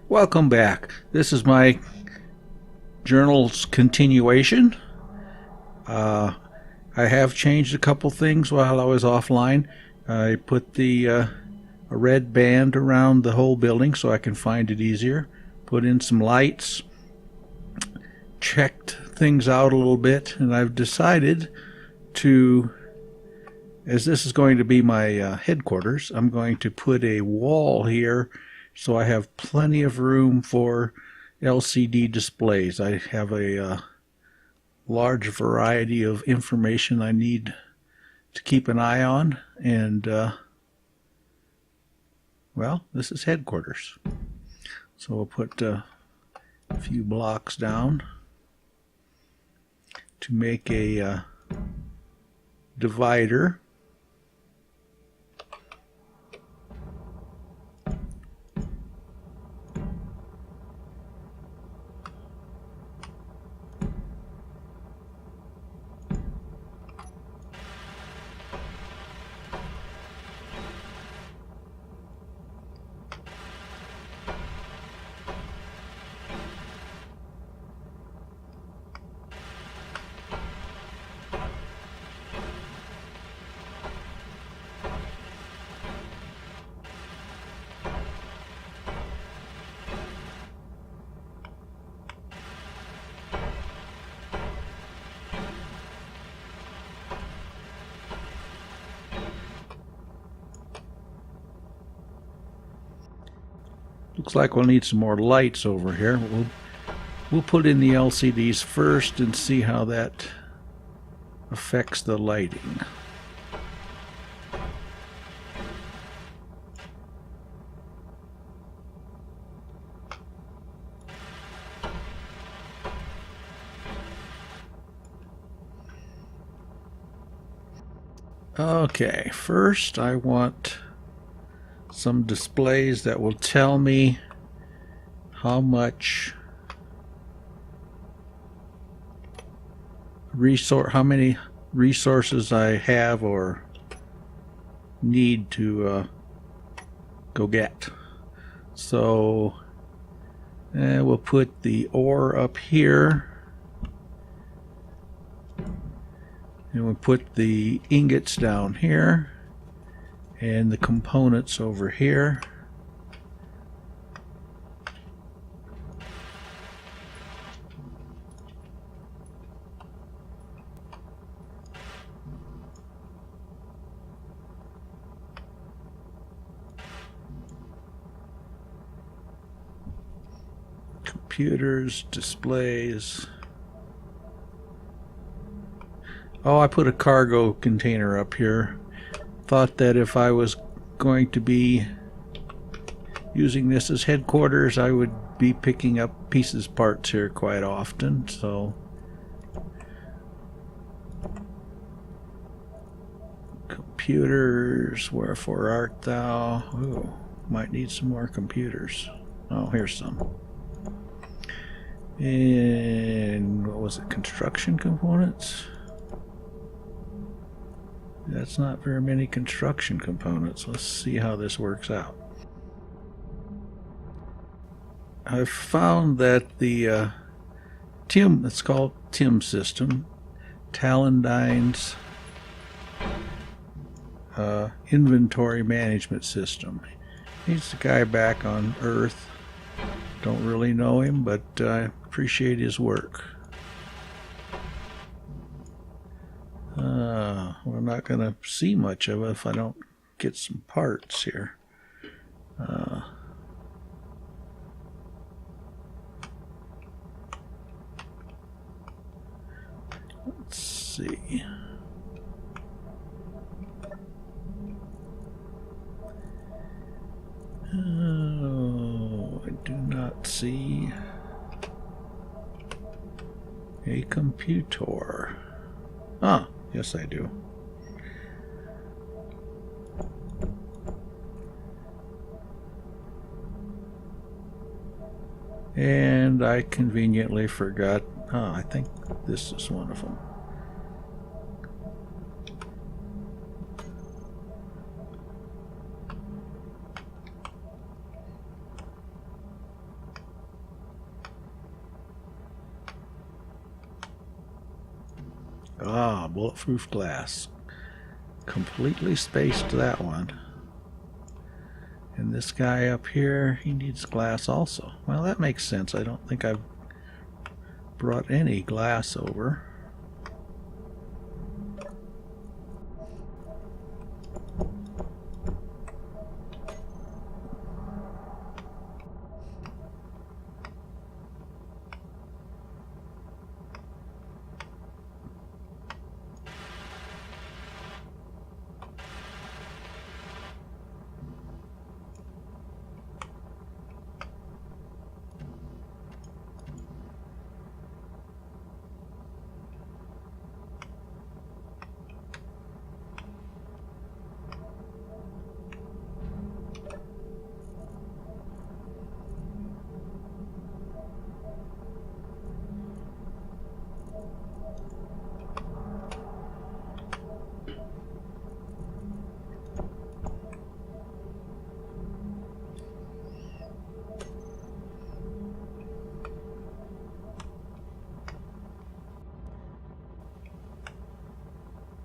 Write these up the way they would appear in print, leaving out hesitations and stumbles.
Welcome back. This is my journal's continuation. I have changed a couple things while I was offline. I put a red band around the whole building so I can find it easier. Put in some lights. Checked things out a little bit, and I've decided to, as this is going to be my headquarters, I'm going to put a wall here so I have plenty of room for LCD displays. I have a large variety of information I need to keep an eye on, and well, this is headquarters. So we'll put a few blocks down to make a divider. Looks like we'll need some more lights over here. We'll put in the LCDs first and see how that affects the lighting. Okay, first I want some displays that will tell me how many resources I have or need to go get. So we'll put the ore up here, and we'll put the ingots down here and the components over here. Computers, displays. Oh, I put a cargo container up here. Thought that if I was going to be using this as headquarters, I would be picking up pieces, parts here quite often. So computers, wherefore art thou? Ooh, might need some more computers. Oh, here's some. And what was it? Construction components? That's not very many construction components. Let's see how this works out. I've found that the TIM, it's called TIM system, Talandine's inventory management system. He's the guy back on Earth. Don't really know him, but I appreciate his work. We're not going to see much of it if I don't get some parts here. Let's see. Oh, I do not see a computer. Ah, yes I do. And I conveniently forgot. Oh, I think this is one of them. Ah, bulletproof glass. Completely spaced that one. And this guy up here, he needs glass also. Well, that makes sense. I don't think I've brought any glass over.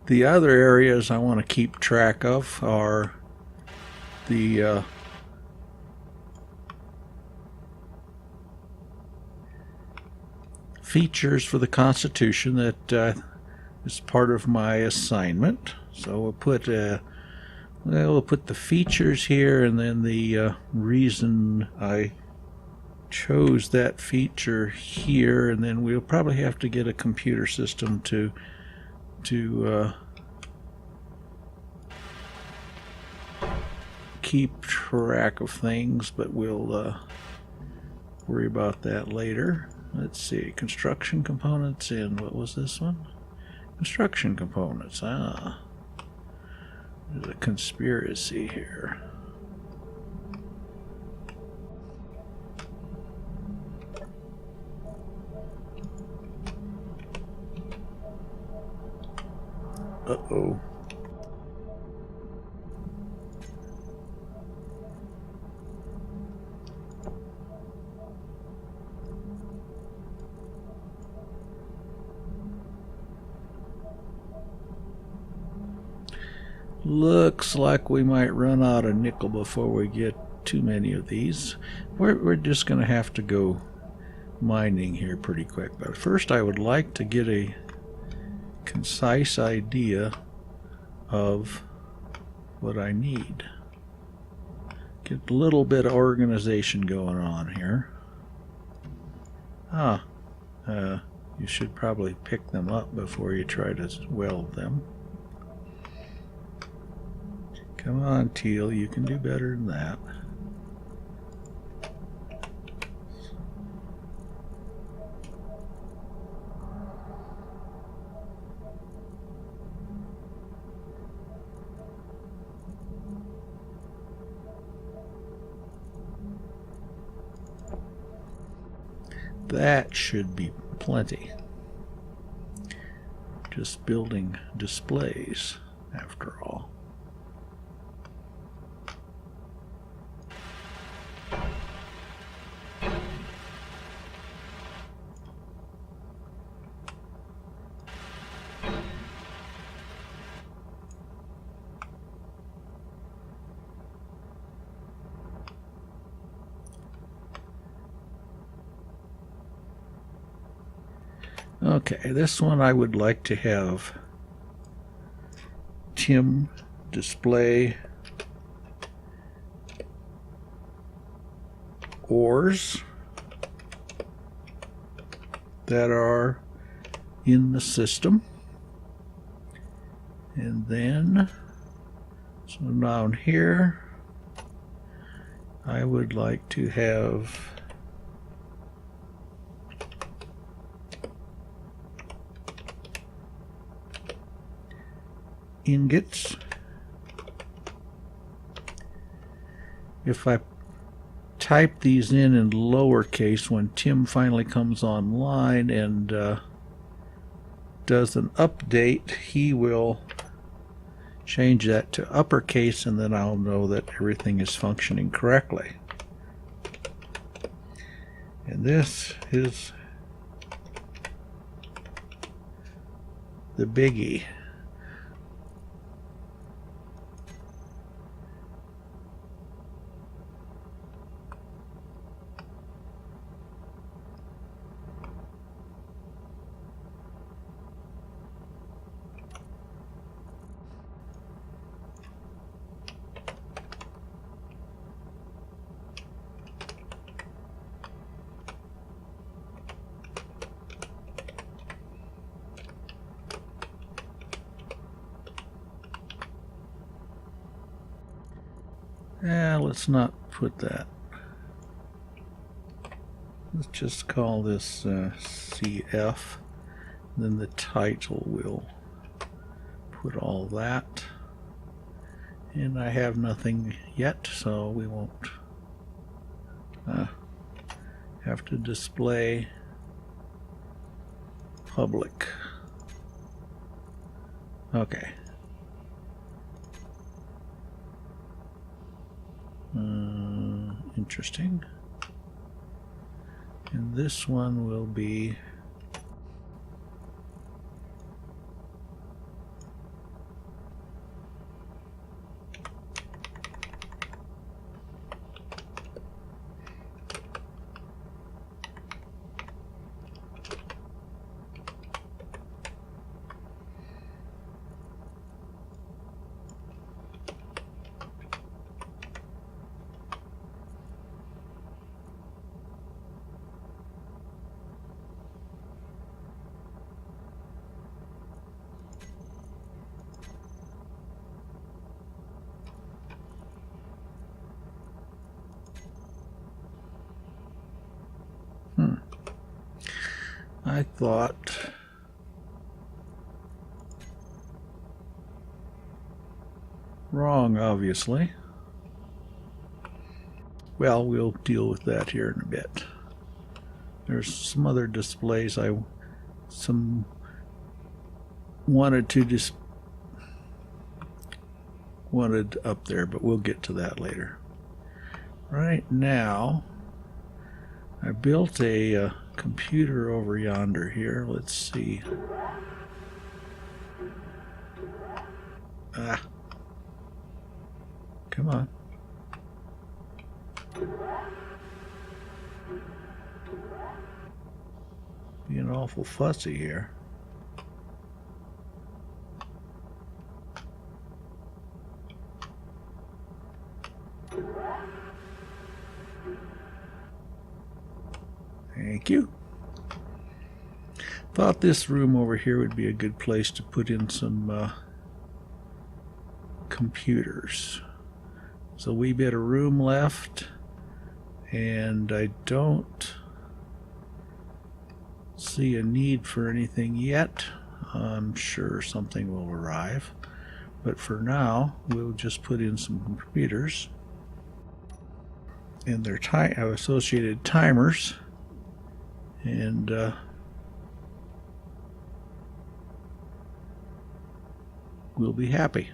The other areas I want to keep track of are the features for the Constitution that is part of my assignment. So we'll put the features here, and then the reason I chose that feature here, and then we'll probably have to get a computer system to keep track of things, but we'll worry about that later. Let's see, construction components in, what was this one? Construction components. Ah, there's a conspiracy here. Uh-oh. Looks like we might run out of nickel before we get too many of these. We're just going to have to go mining here pretty quick. But first I would like to get a concise idea of what I need. Get a little bit of organization going on here. You should probably pick them up before you try to weld them. Come on, Teal, you can do better than that. That should be plenty. Just building displays, after all. Okay, this one I would like to have Tim display ores that are in the system. And then, so down here, I would like to have ingots. If I type these in lowercase, when Tim finally comes online and does an update, he will change that to uppercase, and then I'll know that everything is functioning correctly. And this is the biggie. Let's not put that. Let's just call this CF. Then the title will put all that. And I have nothing yet, so we won't have to display public. Okay. Interesting. And this one will be I thought wrong, obviously. Well, we'll deal with that here in a bit. There's some other displays I wanted up there, but we'll get to that later. Right now, I built a computer over yonder here. Let's see. Come on. Being awful fussy here. Thank you. Thought this room over here would be a good place to put in some computers. So we bit of room left, and I don't see a need for anything yet. I'm sure something will arrive, but for now we'll just put in some computers and their associated timers, and we'll be happy.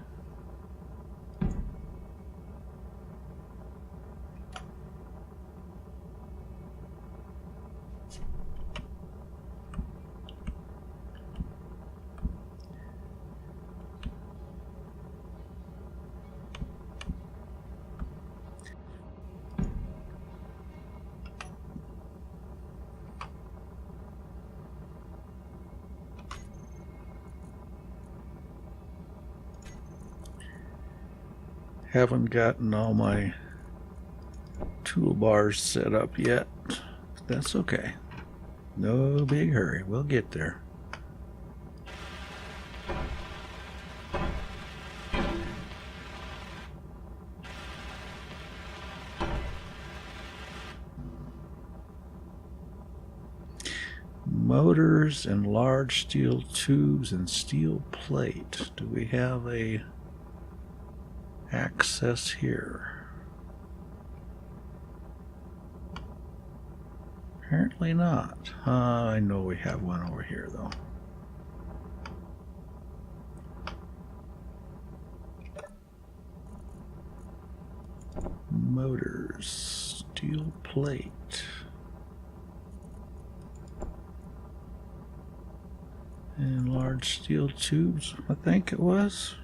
Haven't gotten all my toolbars set up yet. That's okay. No big hurry. We'll get there. Motors and large steel tubes and steel plate. Do we have a access here? Apparently not. I know we have one over here though. Motors, steel plate, and large steel tubes, I think it was.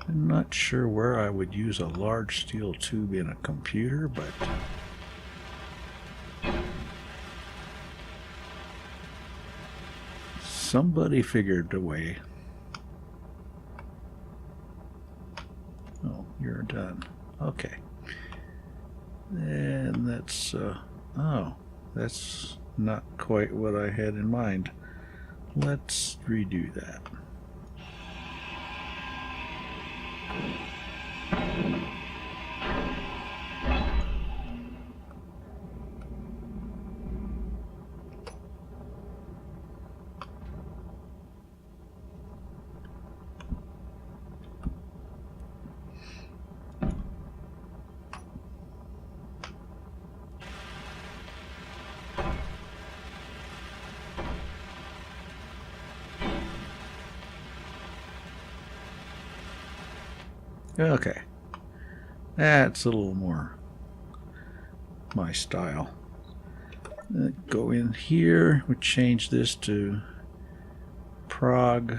I'm not sure where I would use a large steel tube in a computer, but somebody figured a way. Oh, you're done. Okay. And that's, oh, that's not quite what I had in mind. Let's redo that. Okay, that's a little more my style. Go in here, we change this to Prague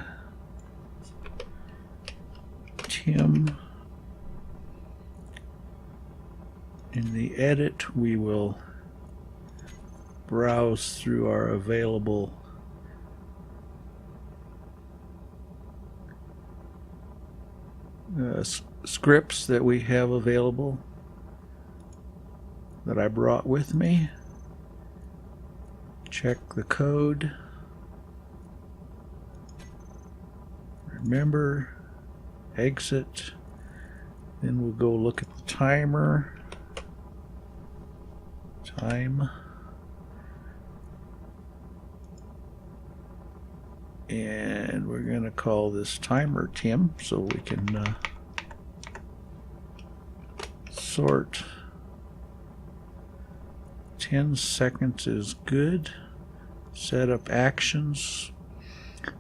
Tim. In the edit, we will browse through our available scripts that we have available that I brought with me. Check the code. Remember, exit. Then we'll go look at the timer. Time. And we're going to call this timer Tim so we can sort. 10 seconds is good. Set up actions.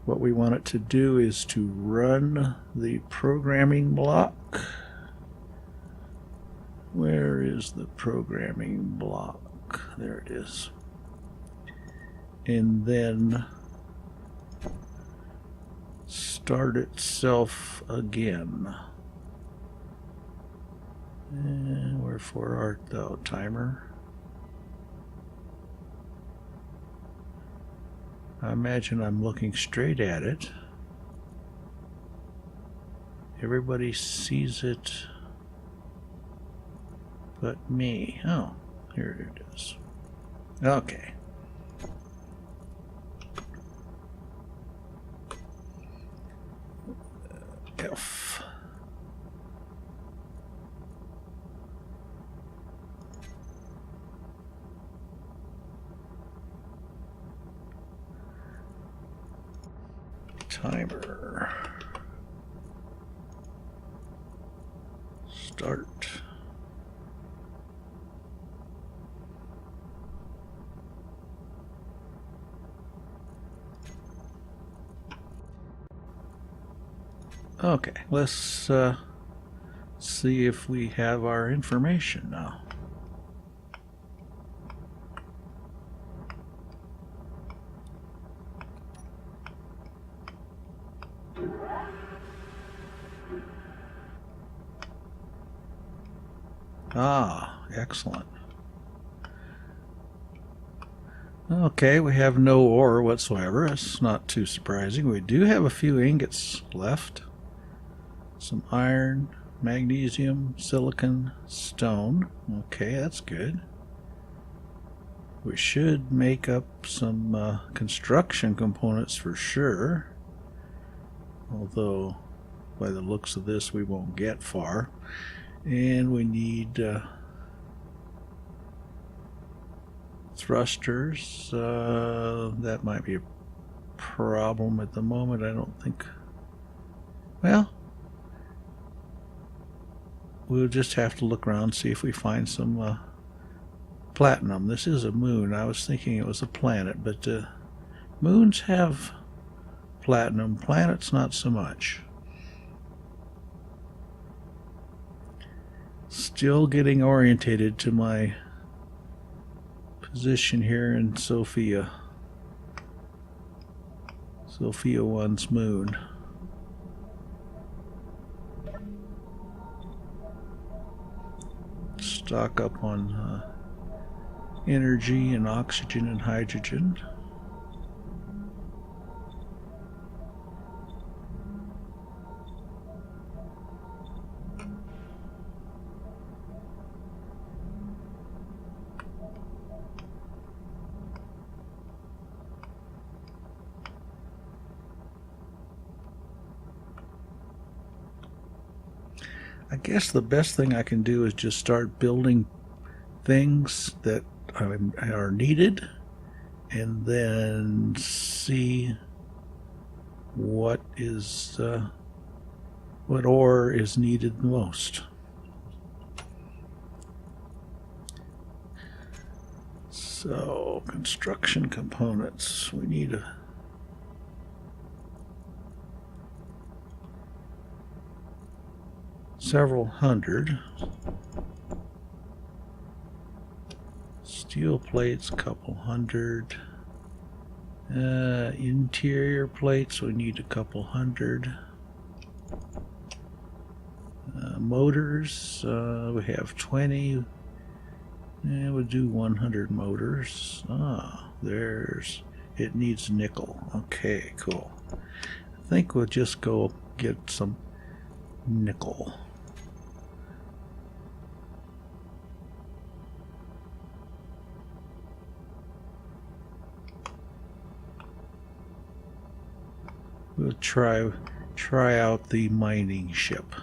What we want it to do is to run the programming block. Where is the programming block? There it is. And then start itself again. And wherefore art thou, timer? I imagine I'm looking straight at it. Everybody sees it but me. Oh, here it is. Okay. F. Timer. Start. Okay, let's see if we have our information now. Ah, excellent. Okay, we have no ore whatsoever. It's not too surprising. We do have a few ingots left. Some iron, magnesium, silicon, stone. Okay, that's good. We should make up some construction components for sure. Although, by the looks of this, we won't get far. And we need thrusters. That might be a problem at the moment. I don't think. Well, we'll just have to look around, see if we find some platinum. This is a moon. I was thinking it was a planet, but moons have platinum. Planets not so much. Still getting orientated to my position here in Sophia 1's moon. Stock up on energy and oxygen and hydrogen. I guess the best thing I can do is just start building things that are needed, and then see what ore is needed most. So, construction components. We need several hundred. Steel plates, a couple hundred. Interior plates, we need a couple hundred. Motors, we have 20. We'll do 100 motors. It needs nickel. Okay, cool. I think we'll just go get some nickel. We'll try out the mining ship.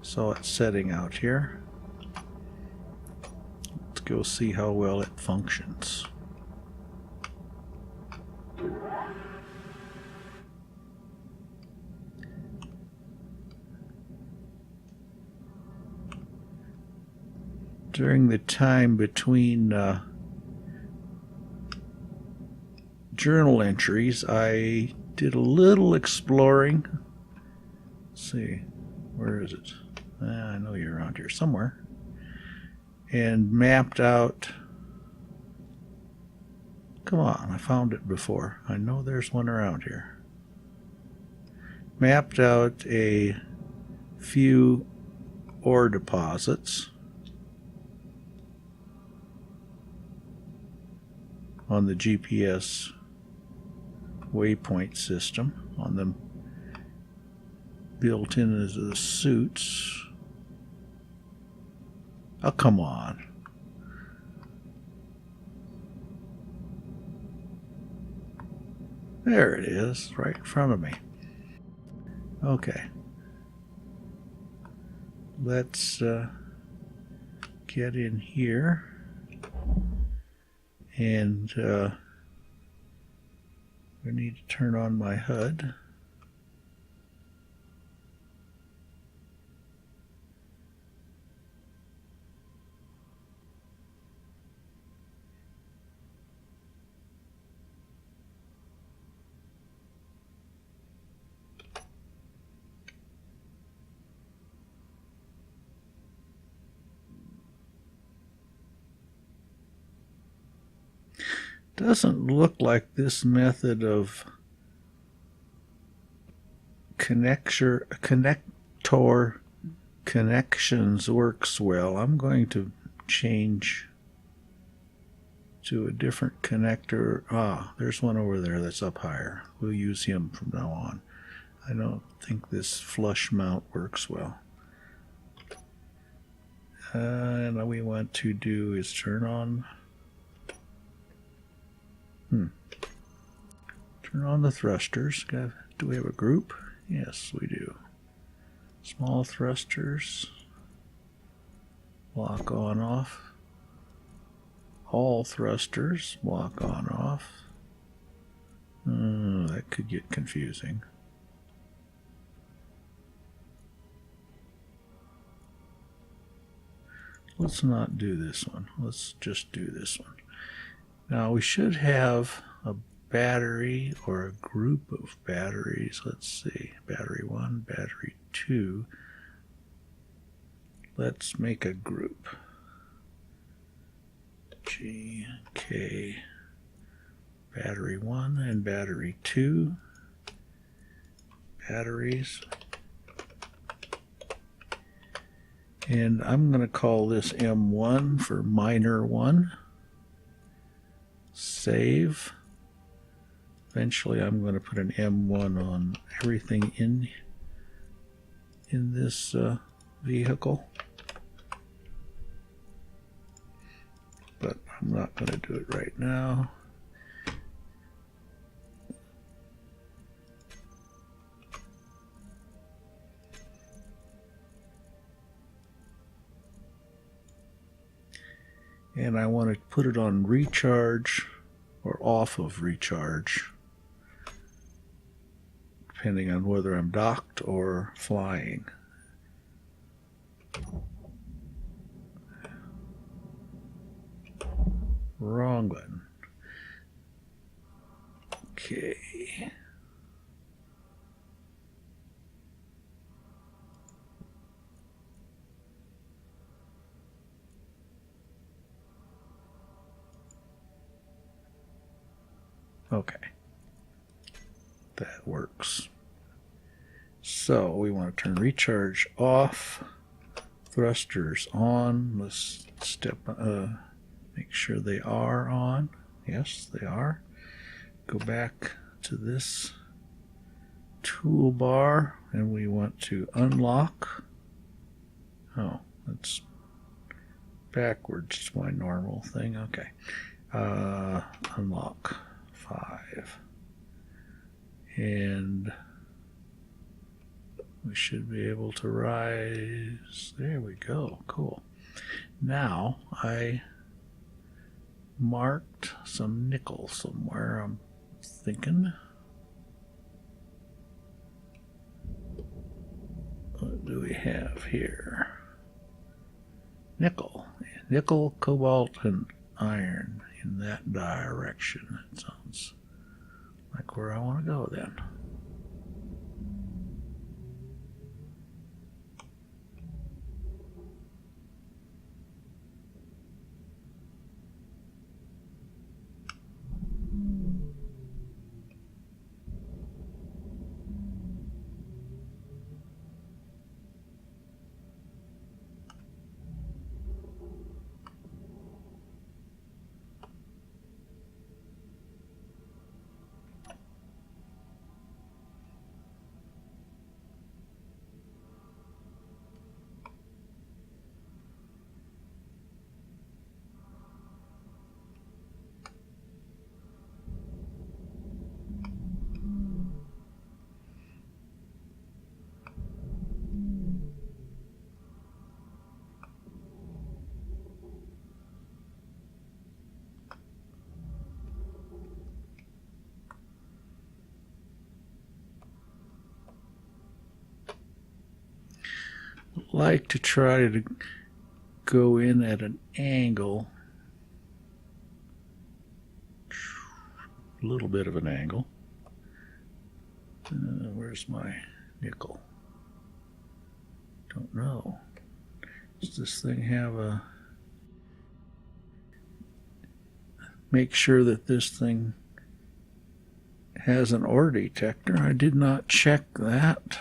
So it's setting out here. Let's go see how well it functions. During the time between journal entries, I did a little exploring. Let's see, where is it? I know you're around here somewhere. And mapped out. Come on, I found it before. I know there's one around here. Mapped out a few ore deposits on the GPS waypoint system, on them built in as the suits. Oh, come on. There it is, right in front of me. Okay. Let's get in here and I need to turn on my HUD. Doesn't look like this method of connector connections works well. I'm going to change to a different connector. There's one over there that's up higher. We'll use him from now on. I don't think this flush mount works well. And all we want to do is turn on turn on the thrusters. Do we have a group? Yes, we do. Small thrusters. Lock on off. All thrusters. Lock on off. That could get confusing. Let's not do this one. Let's just do this one. Now we should have a battery or a group of batteries. Let's see. Battery 1, battery 2. Let's make a group. G, K, battery 1 and battery 2. Batteries. And I'm going to call this M1 for minor 1. Save. Eventually I'm going to put an M1 on everything in this vehicle. But I'm not going to do it right now. And I want to put it on recharge or off of recharge, depending on whether I'm docked or flying. Wrong button. Okay. Okay. That works. So we want to turn recharge off, thrusters on. Let's make sure they are on. Yes, they are. Go back to this toolbar and we want to unlock. Oh, that's backwards. It's my normal thing. Okay. Unlock 5. And we should be able to rise. There we go. Cool. Now I marked some nickel somewhere, I'm thinking. What do we have here? Nickel. Nickel, cobalt, and iron in that direction. That sounds like where I want to go then. Like to try to go in at an angle, a little bit of an angle. Where's my nickel? Don't know. Does this thing have a... Make sure that this thing has an ore detector. I did not check that.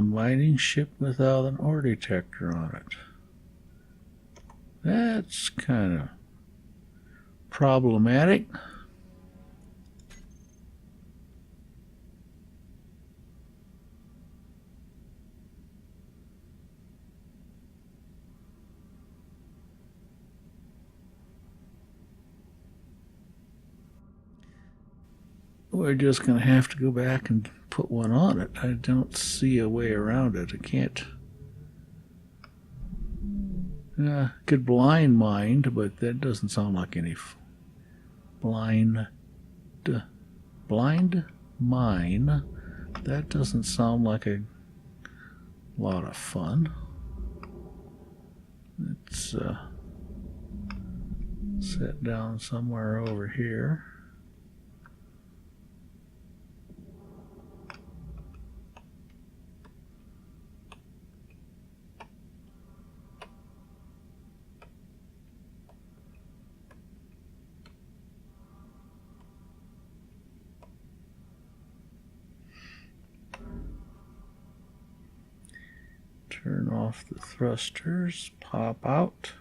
Mining ship without an ore detector on it. That's kind of problematic. We're just going to have to go back and put one on it. I don't see a way around it. I can't. Could blind mine, but that doesn't sound like any blind blind mine. That doesn't sound like a lot of fun. It's set down somewhere over here. Turn off the thrusters, pop out.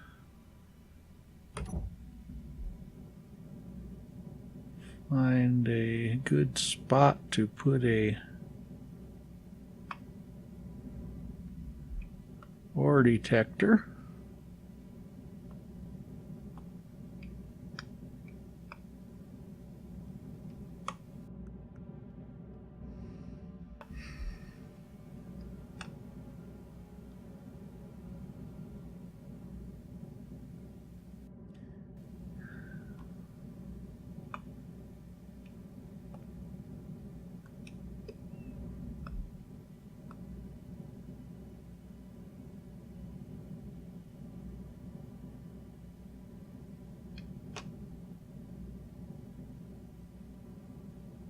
Find a good spot to put a ore detector.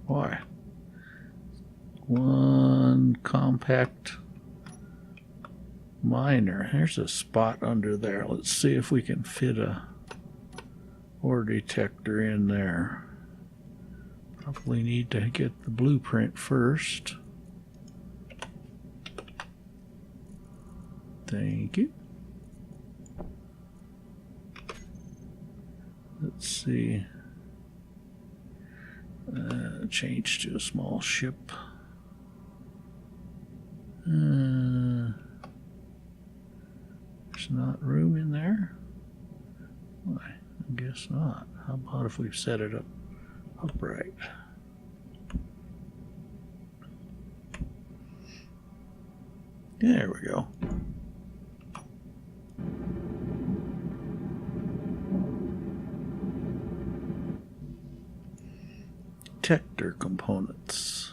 Boy, one compact miner. There's a spot under there. Let's see if we can fit a ore detector in there. Probably need to get the blueprint first. Thank you. Let's see. Change to a small ship. There's not room in there? Why, I guess not. How about if we set it up upright? There we go. Detector components.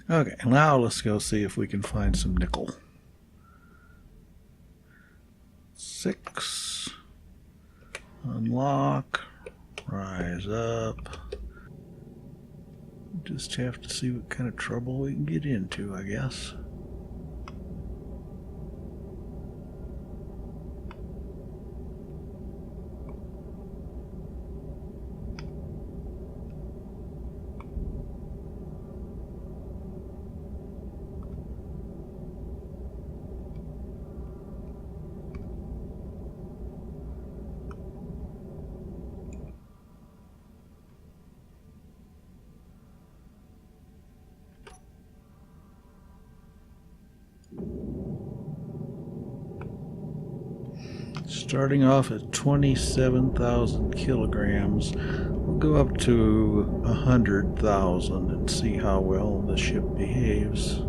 Okay, now let's go see if we can find some nickel. 6. Unlock. Rise up. Just have to see what kind of trouble we can get into, I guess. Starting off at 27,000 kilograms, we'll go up to 100,000 and see how well the ship behaves.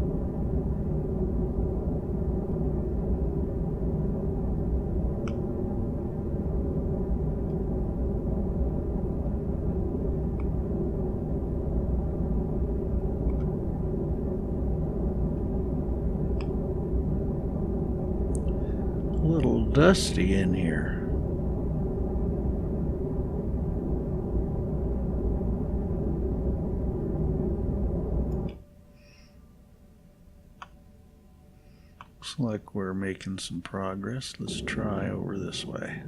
A little dusty in here. Looks like we're making some progress. Let's try over this way.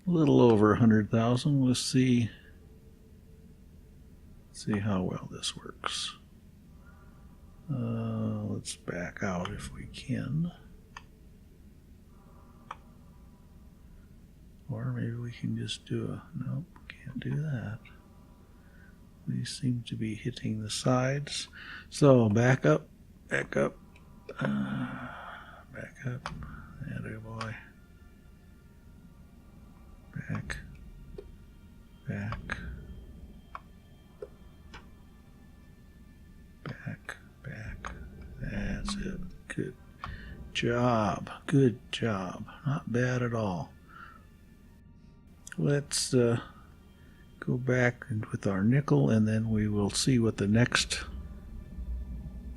a little over 100,000. Let's see how well this works. Let's back out if we can. Or maybe we can just do a, nope, can't do that. These seem to be hitting the sides. So back up, back up, back up. Atta boy. Back, back, back, back. That's it. Good job. Good job. Not bad at all. Let's go back with our nickel, and then we will see what the next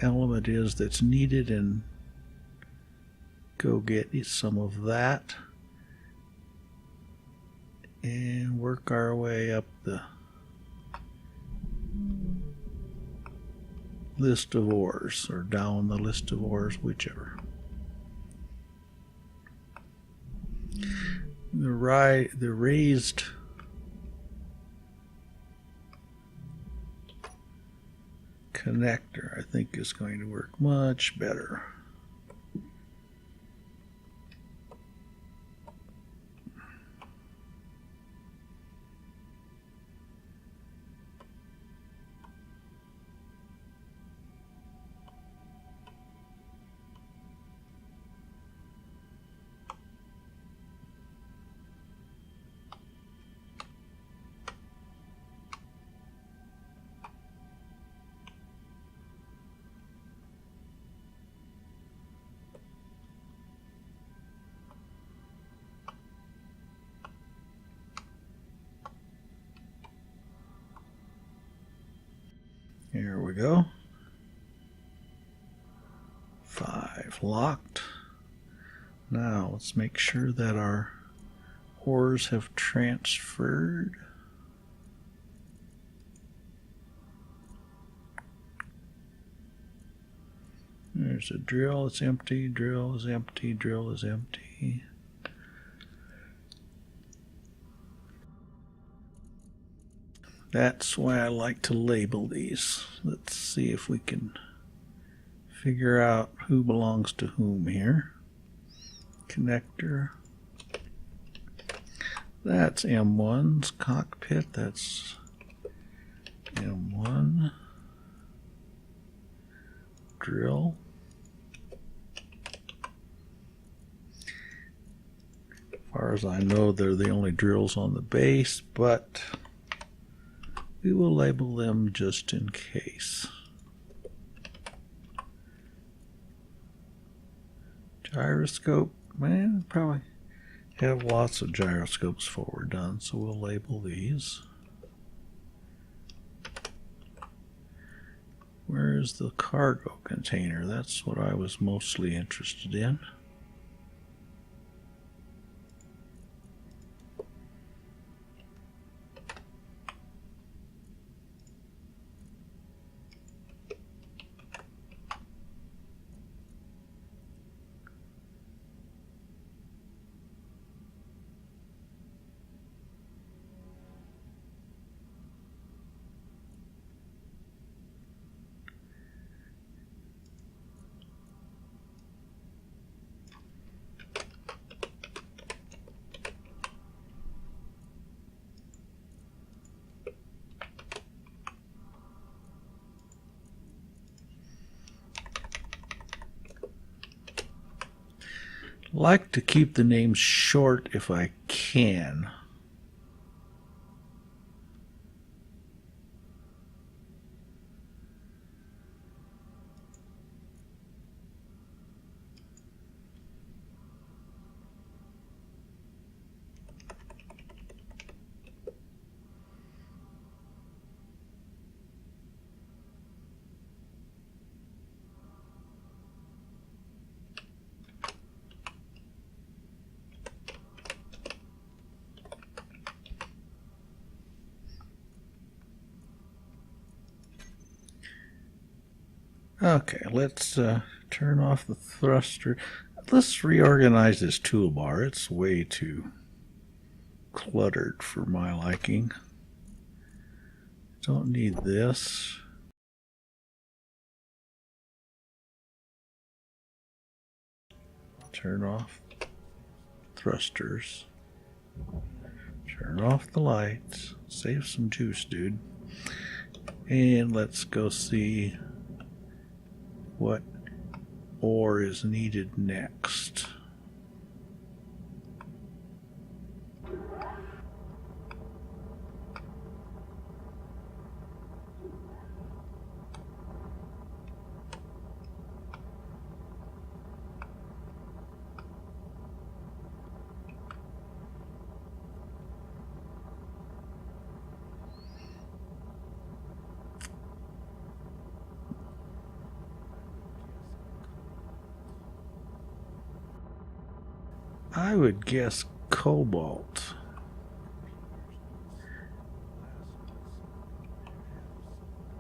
element is that's needed and go get some of that and work our way up the list of ores, or down the list of ores, whichever. The raised connector, I think, is going to work much better. Here we go. 5 locked. Now let's make sure that our ores have transferred. There's a drill, it's empty, drill is empty, drill is empty. That's why I like to label these. Let's see if we can figure out who belongs to whom here. Connector. That's M1's cockpit. That's M1. Drill. As far as I know, they're the only drills on the base, but we will label them just in case. Gyroscope, man, probably have lots of gyroscopes before we're done, so we'll label these. Where is the cargo container? That's what I was mostly interested in. Like to keep the names short if I can. Okay, let's turn off the thruster. Let's reorganize this toolbar. It's way too cluttered for my liking. Don't need this. Turn off thrusters. Turn off the lights. Save some juice, dude. And let's go see what ore is needed next. I would guess cobalt.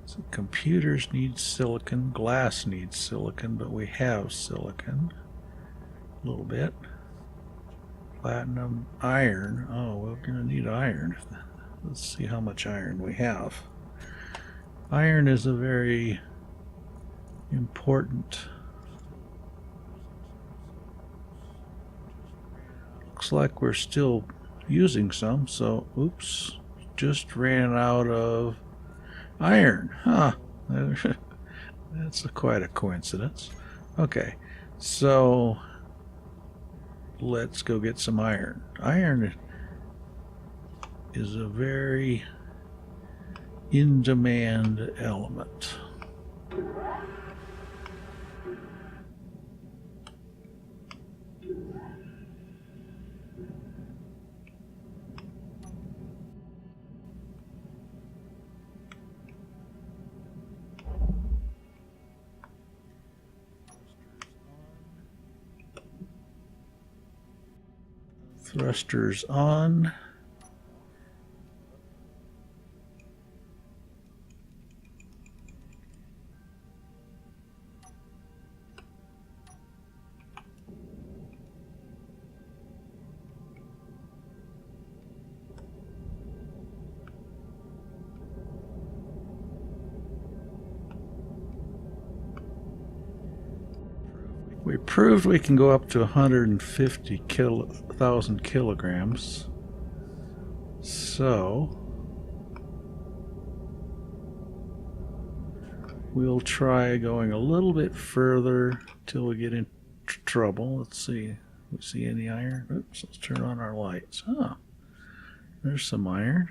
So computers need silicon, glass needs silicon, but we have silicon. A little bit. Platinum, iron. Oh, we're going to need iron. Let's see how much iron we have. Iron is a very important. Looks like we're still using some, so oops, just ran out of iron. Huh. That's quite a coincidence. Okay, so let's go get some iron. Iron is a very in-demand element. Thrusters on. We proved we can go up to 150,000 kilograms. So we'll try going a little bit further till we get into trouble. Let's see. We see any iron? Oops, let's turn on our lights. Huh. There's some iron.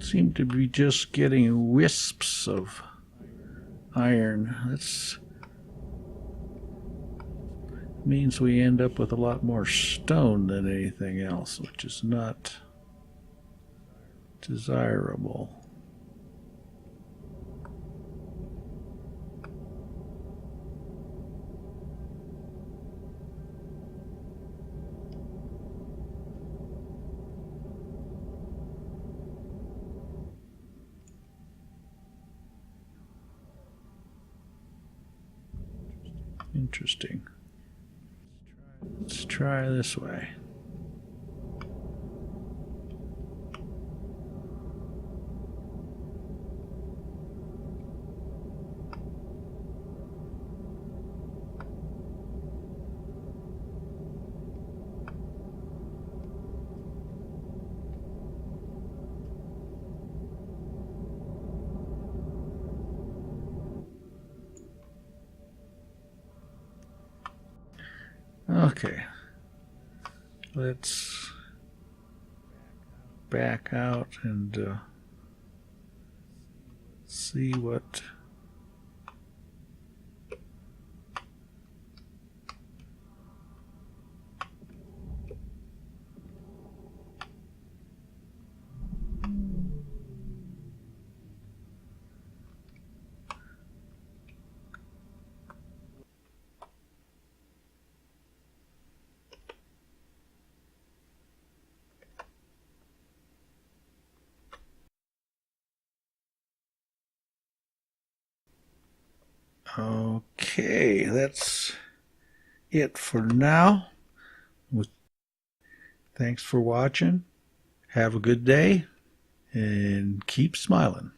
Seem to be just getting wisps of iron. That means we end up with a lot more stone than anything else, which is not desirable. Interesting. Let's try this way. Okay, let's back out and see what. Okay, that's it for now. Thanks for watching. Have a good day and keep smiling.